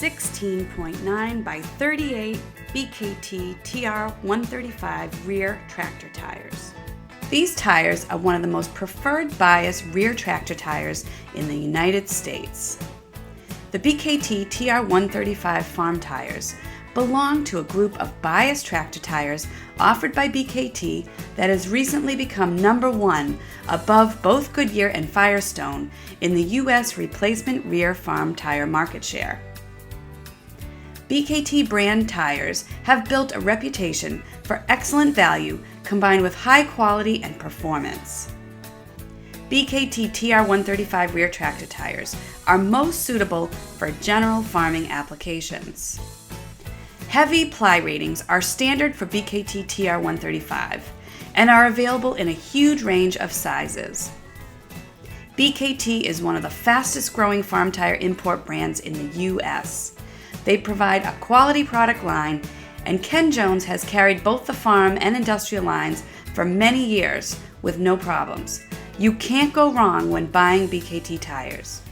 16.9 by 38 BKT TR-135 rear tractor tires. These tires are one of the most preferred bias rear tractor tires in the United States. The BKT TR-135 farm tires belong to a group of bias tractor tires offered by BKT that has recently become #1 above both Goodyear and Firestone in the U.S. replacement rear farm tire market share. BKT brand tires have built a reputation for excellent value combined with high quality and performance. BKT TR-135 rear tractor tires are most suitable for general farming applications. Heavy ply ratings are standard for BKT TR-135 and are available in a huge range of sizes. BKT is one of the fastest growing farm tire import brands in the U.S. They provide a quality product line, and Ken Jones has carried both the farm and industrial lines for many years with no problems. You can't go wrong when buying BKT tires.